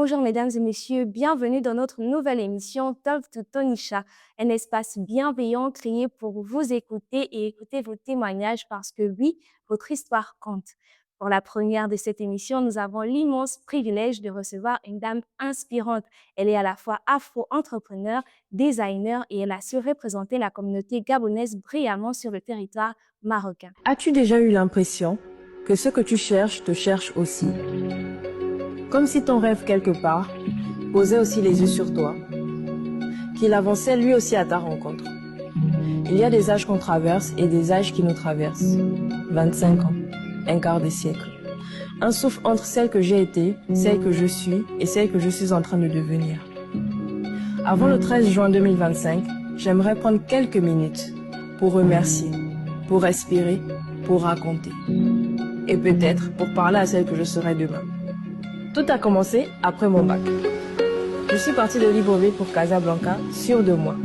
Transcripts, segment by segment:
Bonjour mesdames et messieurs, bienvenue dans notre nouvelle émission Talk to Tonisha, un espace bienveillant créé pour vous écouter et écouter vos témoignages parce que oui, votre histoire compte. Pour la première de cette émission, nous avons l'immense privilège de recevoir une dame inspirante. Elle est à la fois afro-entrepreneur, designer et elle a su représenter la communauté gabonaise brillamment sur le territoire marocain. As-tu déjà eu l'impression que ce que tu cherches te cherche aussi? Comme si ton rêve quelque part posait aussi les yeux sur toi, qu'il avançait lui aussi à ta rencontre. Il y a des âges qu'on traverse et des âges qui nous traversent. 25 ans, un quart de siècle. Un souffle entre celle que j'ai été, celle que je suis et celle que je suis en train de devenir. Avant le 13 juin 2025, j'aimerais prendre quelques minutes pour remercier, pour respirer, pour raconter. Et peut-être pour parler à celle que je serai demain. Tout a commencé après mon bac. Je suis partie de Libreville pour Casablanca, sûre de moi.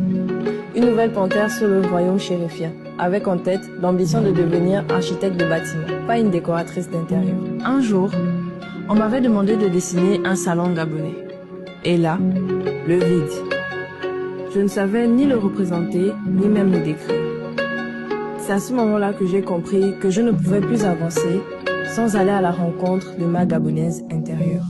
Une nouvelle panthère sur le royaume chérifien, avec en tête l'ambition de devenir architecte de bâtiment, pas une décoratrice d'intérieur. Un jour, on m'avait demandé de dessiner un salon gabonais. Et là, le vide. Je ne savais ni le représenter, ni même le décrire. C'est à ce moment-là que j'ai compris que je ne pouvais plus avancer sans aller à la rencontre de ma gabonaise intérieure.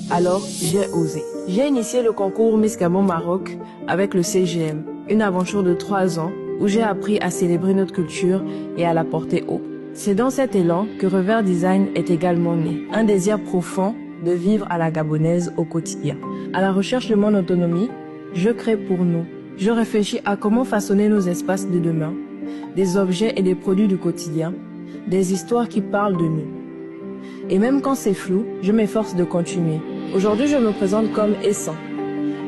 Alors, j'ai osé. J'ai initié le concours Miss Gabon Maroc avec le CGM, une aventure de 3 ans où j'ai appris à célébrer notre culture et à la porter haut. C'est dans cet élan que Revers Design est également né, un désir profond de vivre à la gabonaise au quotidien. À la recherche de mon autonomie, je crée pour nous. Je réfléchis à comment façonner nos espaces de demain, des objets et des produits du quotidien, des histoires qui parlent de nous. Et même quand c'est flou, je m'efforce de continuer. Aujourd'hui, je me présente comme Essan,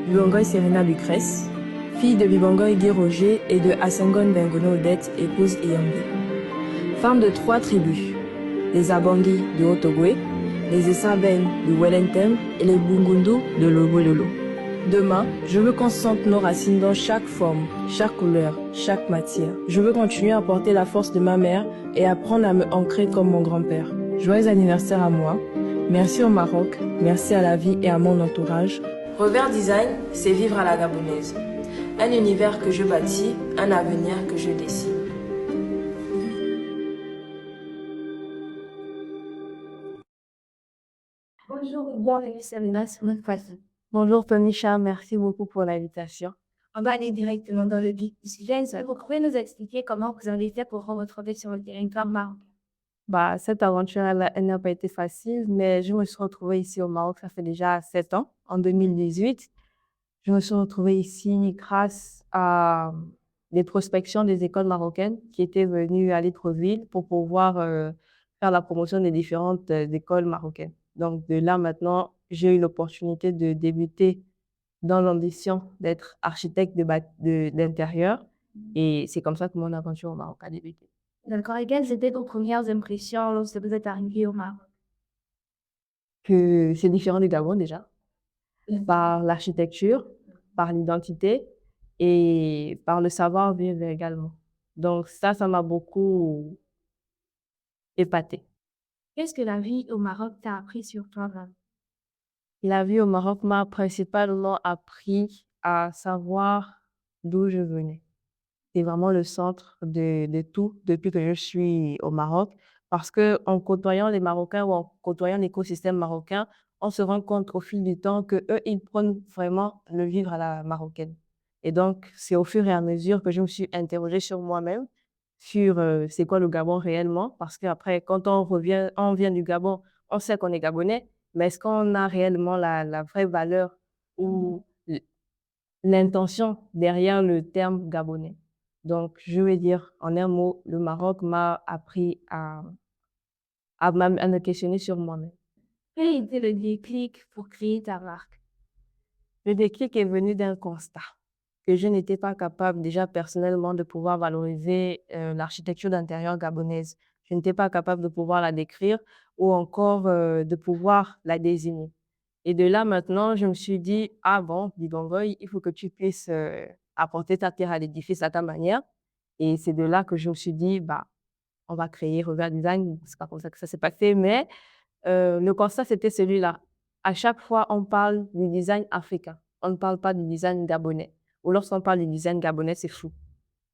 Bibongoy Serena Lucrèce, fille de Bibongoy Guy Roger et de Asengon Bengono Odette, épouse Iyambi. Femme de 3 tribus, les Abangi de Otogwe, les Essaben de Wellington et les Bungundu de Lobololo. Demain, je veux qu'on sente nos racines dans chaque forme, chaque couleur, chaque matière. Je veux continuer à porter la force de ma mère et apprendre à me ancrer comme mon grand-père. Joyeux anniversaire à moi. Merci au Maroc, merci à la vie et à mon entourage. Revers Design, c'est vivre à la gabonaise. Un univers que je bâtis, un avenir que je dessine. Bonjour, bienvenue Selena sur notre plateau. Bonjour Tonisha, merci beaucoup pour l'invitation. On va aller directement dans le vif du sujet. Est-ce que vous pouvez nous expliquer comment vous avez fait pour vous retrouver sur le territoire marocain? Cette aventure, elle n'a pas été facile, mais je me suis retrouvée ici au Maroc, ça fait déjà 7 ans, en 2018. Je me suis retrouvée ici grâce à des prospections des écoles marocaines qui étaient venues à Libreville pour pouvoir faire la promotion des différentes écoles marocaines. Donc de là maintenant, j'ai eu l'opportunité de débuter dans l'ambition d'être architecte d'intérieur et c'est comme ça que mon aventure au Maroc a débuté. D'accord. Et quelles étaient vos premières impressions lorsque vous êtes arrivé au Maroc? Que c'est différent du Gabon déjà, par l'architecture, par l'identité et par le savoir-vivre également. Donc ça m'a beaucoup épatée. Qu'est-ce que la vie au Maroc t'a appris sur toi-même? La vie au Maroc m'a principalement appris à savoir d'où je venais. C'est vraiment le centre de tout depuis que je suis au Maroc. Parce que en côtoyant les Marocains ou en côtoyant l'écosystème marocain, on se rend compte au fil du temps que eux, ils prennent vraiment le vivre à la marocaine. Et donc, c'est au fur et à mesure que je me suis interrogée sur moi-même, sur c'est quoi le Gabon réellement. Parce qu'après, quand on vient du Gabon, on sait qu'on est Gabonais, mais est-ce qu'on a réellement la vraie valeur ou l'intention derrière le terme gabonais? Donc, je vais dire en un mot, le Maroc m'a appris à me questionner sur moi-même. Quel était le déclic pour créer ta marque? Le déclic est venu d'un constat que je n'étais pas capable déjà personnellement de pouvoir valoriser l'architecture d'intérieur gabonaise. Je n'étais pas capable de pouvoir la décrire ou encore de pouvoir la désigner. Et de là, maintenant, je me suis dit, ah bon, Dibongoy, il faut que tu puisses apporter ta pierre à l'édifice à ta manière. Et c'est de là que je me suis dit, on va créer Revers Design. C'est pas comme ça que ça s'est passé, mais le constat, c'était celui-là. à chaque fois, on parle du design africain. On ne parle pas du design gabonais. Ou lorsqu'on parle du design gabonais, c'est flou.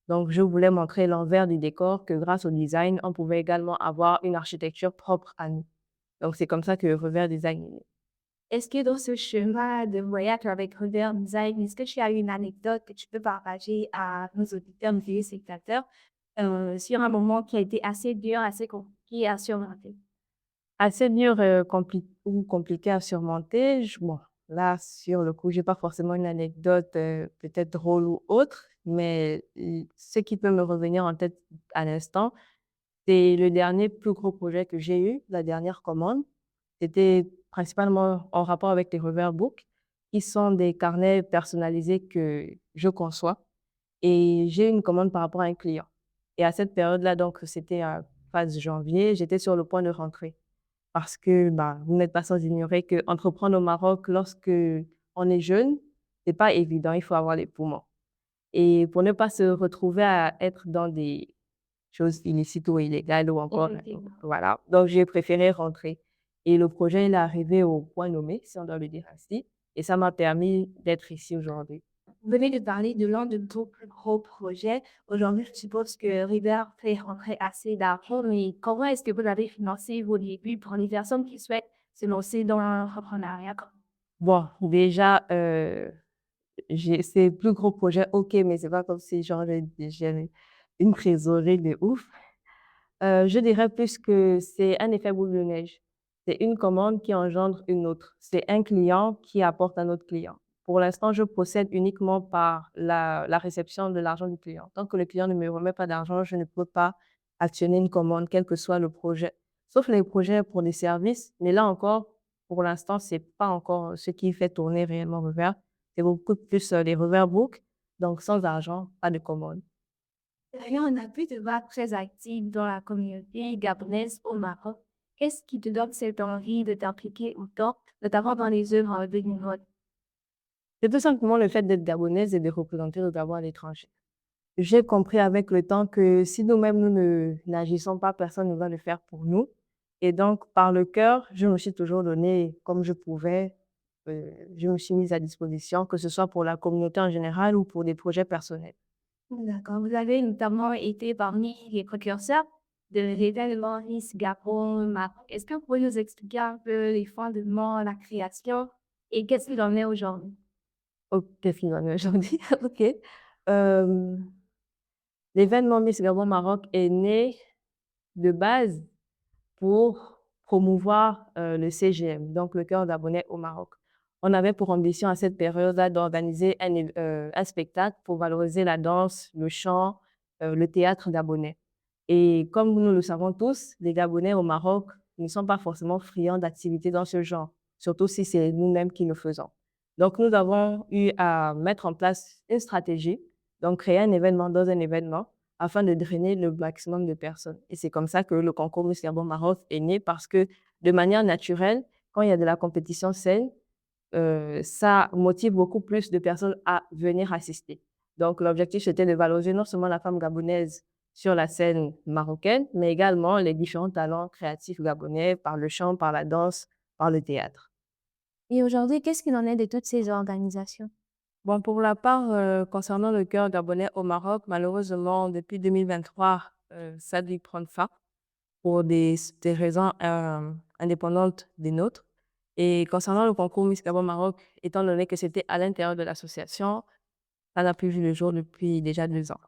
Donc, je voulais montrer l'envers du décor, que grâce au design, on pouvait également avoir une architecture propre à nous. Donc, c'est comme ça que Revers Design est né. Est-ce que dans ce chemin de voyage avec Revers Design, est-ce que tu as une anecdote que tu peux partager à nos auditeurs, nos téléspectateurs, sur un moment qui a été assez dur, assez compliqué à surmonter? Assez dur ou compliqué à surmonter. Bon, là, sur le coup, j'ai pas forcément une anecdote peut-être drôle ou autre, mais ce qui peut me revenir en tête à l'instant, c'est le dernier plus gros projet que j'ai eu, la dernière commande. C'était principalement en rapport avec les revers books, qui sont des carnets personnalisés que je conçois. Et j'ai eu une commande par rapport à un client. Et à cette période-là, donc c'était à phase janvier, j'étais sur le point de rentrer. Parce que bah, vous n'êtes pas sans ignorer qu'entreprendre au Maroc lorsque on est jeune, c'est pas évident, il faut avoir les poumons. Et pour ne pas se retrouver à être dans des choses illicites ou illégales ou encore, Effectivement. voilà. Donc, j'ai préféré rentrer. Et le projet, il est arrivé au point nommé, si on doit le dire ainsi. Et ça m'a permis d'être ici aujourd'hui. Vous venez de parler de l'un de vos plus gros projets. Aujourd'hui, je suppose que River fait rentrer assez d'argent, mais comment est-ce que vous avez financé vos débuts pour les personnes qui souhaitent se lancer dans l'entrepreneuriat? Bon, déjà, ces plus gros projets, ok, mais c'est pas comme si genre j'ai une trésorerie de ouf. Je dirais plus que c'est un effet boule de neige. C'est une commande qui engendre une autre. C'est un client qui apporte un autre client. Pour l'instant, je procède uniquement par la réception de l'argent du client. Tant que le client ne me remet pas d'argent, je ne peux pas actionner une commande, quel que soit le projet. Sauf les projets pour des services. Mais là encore, pour l'instant, c'est pas encore ce qui fait tourner réellement Revers. C'est beaucoup plus les Revers Book. Donc, sans argent, pas de commande. Rien, on a pu te voir très active dans la communauté gabonaise au Maroc. Qu'est-ce qui te donne cette envie de t'impliquer autant, notamment dans les œuvres de l'Union? C'est tout simplement le fait d'être gabonaise et de représenter le Gabon à l'étranger. J'ai compris avec le temps que si nous-mêmes, n'agissons pas, personne ne va le faire pour nous. Et donc, par le cœur, je me suis toujours donné comme je pouvais. Je me suis mise à disposition, que ce soit pour la communauté en général ou pour des projets personnels. D'accord. Vous avez notamment été parmi les précurseurs de l'événement Miss Gabon Maroc. Est-ce que vous pouvez nous expliquer un peu les fondements, la création et qu'est-ce qu'il en est aujourd'hui? Oh, qu'est-ce qu'il en est aujourd'hui? OK. Euh, L'événement Miss Gabon Maroc est né de base pour promouvoir le CGM, donc le cœur d'abonnés au Maroc. On avait pour ambition à cette période-là d'organiser un spectacle pour valoriser la danse, le chant, le théâtre gabonais. Et comme nous le savons tous, les Gabonais au Maroc ne sont pas forcément friands d'activités dans ce genre, surtout si c'est nous-mêmes qui le faisons. Donc, nous avons eu à mettre en place une stratégie, donc créer un événement dans un événement, afin de drainer le maximum de personnes. Et c'est comme ça que le concours Miss Gabon Maroc est né parce que de manière naturelle, quand il y a de la compétition saine, ça motive beaucoup plus de personnes à venir assister. Donc l'objectif, c'était de valoriser non seulement la femme gabonaise sur la scène marocaine, mais également les différents talents créatifs gabonais par le chant, par la danse, par le théâtre. Et aujourd'hui, qu'est-ce qu'il en est de toutes ces organisations? Bon, pour la part, concernant le chœur gabonais au Maroc, malheureusement, depuis 2023, ça a dû prendre fin pour des raisons indépendantes des nôtres. Et concernant le concours Miss Gabon Maroc, étant donné que c'était à l'intérieur de l'association, ça n'a plus vu le jour depuis déjà 2 ans.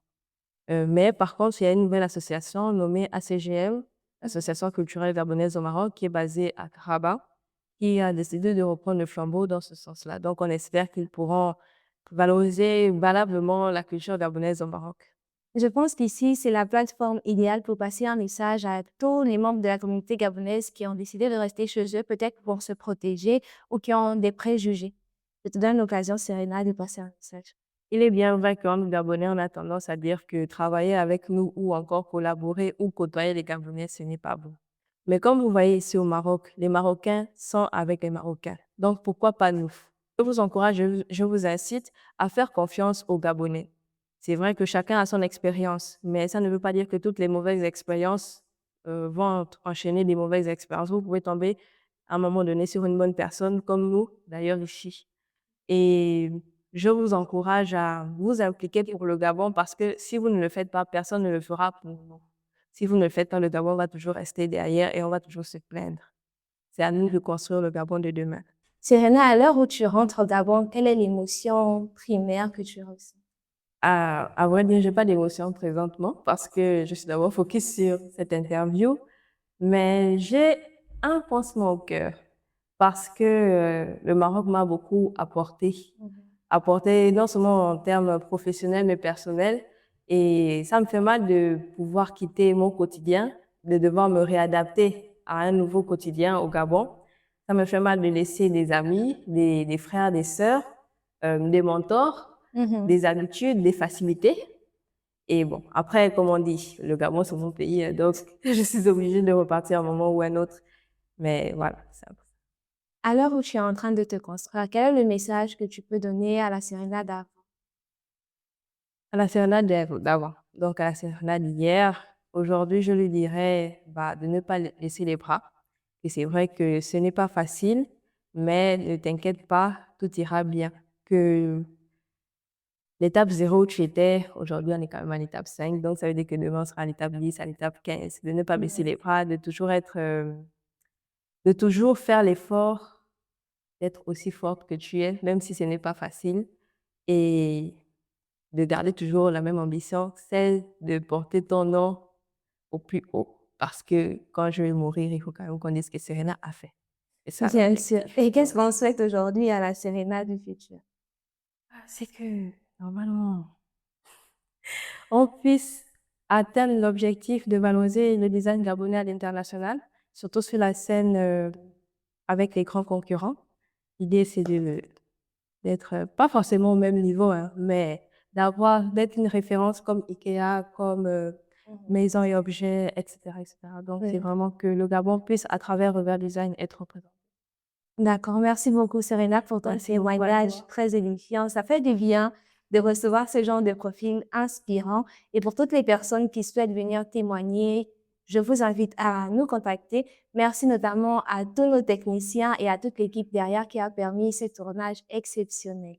Mais par contre, il y a une nouvelle association nommée ACGM, Association culturelle gabonaise au Maroc, qui est basée à Rabat, qui a décidé de reprendre le flambeau dans ce sens-là. Donc, on espère qu'ils pourront valoriser valablement la culture gabonaise au Maroc. Je pense qu'ici, c'est la plateforme idéale pour passer un message à tous les membres de la communauté gabonaise qui ont décidé de rester chez eux, peut-être pour se protéger ou qui ont des préjugés. Je te donne l'occasion, Serena, de passer un message. Il est bien vrai qu'en nous Gabonais, on a tendance à dire que travailler avec nous ou encore collaborer ou côtoyer les Gabonais, ce n'est pas bon. Mais comme vous voyez ici au Maroc, les Marocains sont avec les Marocains. Donc, pourquoi pas nous? Je vous encourage, je vous incite à faire confiance aux Gabonais. C'est vrai que chacun a son expérience, mais ça ne veut pas dire que toutes les mauvaises expériences vont enchaîner des mauvaises expériences. Vous pouvez tomber à un moment donné sur une bonne personne, comme nous, d'ailleurs, ici. Et je vous encourage à vous impliquer pour le Gabon parce que si vous ne le faites pas, personne ne le fera pour vous. Si vous ne le faites pas, le Gabon va toujours rester derrière et on va toujours se plaindre. C'est à nous de construire le Gabon de demain. Serena, à l'heure où tu rentres au Gabon, quelle est l'émotion primaire que tu ressens? À vrai dire, j'ai pas d'émotion présentement parce que je suis d'abord focus sur cette interview, mais j'ai un pincement au cœur parce que le Maroc m'a beaucoup apporté. Apporté non seulement en termes professionnels, mais personnels. Et ça me fait mal de pouvoir quitter mon quotidien, de devoir me réadapter à un nouveau quotidien au Gabon. Ça me fait mal de laisser des amis, des frères, des sœurs, des mentors, des habitudes, des facilités. Et bon, après, comme on dit, le Gabon, c'est mon pays, donc je suis obligée de repartir à un moment ou à un autre. Mais voilà, c'est un peu ça. À l'heure où tu es en train de te construire, quel est le message que tu peux donner à la Serena d'avant? À la sérénade d'avant. Donc, à la sérénade d'hier, aujourd'hui, je lui dirais de ne pas laisser les bras. Et c'est vrai que ce n'est pas facile, mais ne t'inquiète pas, tout ira bien. Que l'étape 0 où tu étais, aujourd'hui, on est quand même à l'étape 5. Donc, ça veut dire que demain, on sera à l'étape 10, à l'étape 15. De ne pas baisser les bras, de toujours de toujours faire l'effort d'être aussi forte que tu es, même si ce n'est pas facile. Et de garder toujours la même ambition, celle de porter ton nom au plus haut. Parce que quand je vais mourir, il faut quand même qu'on dise ce que Serena a fait. C'est ça Bien sûr. l'objectif. Et qu'est-ce qu'on souhaite aujourd'hui à la Serena du futur? C'est que, normalement, on puisse atteindre l'objectif de valoriser le design gabonais à l'international, surtout sur la scène avec les grands concurrents. L'idée, c'est d'être pas forcément au même niveau, hein, mais d'être une référence comme IKEA, comme Maison et Objets, etc., etc. Donc, c'est Oui. vraiment que le Gabon puisse, à travers Revers Design, être représenté. D'accord. Merci beaucoup, Serena, pour ton Merci beaucoup à témoignage toi. très édifiant. Ça fait du bien de recevoir ce genre de profil inspirant. Et pour toutes les personnes qui souhaitent venir témoigner, je vous invite à nous contacter. Merci notamment à tous nos techniciens et à toute l'équipe derrière qui a permis ce tournage exceptionnel.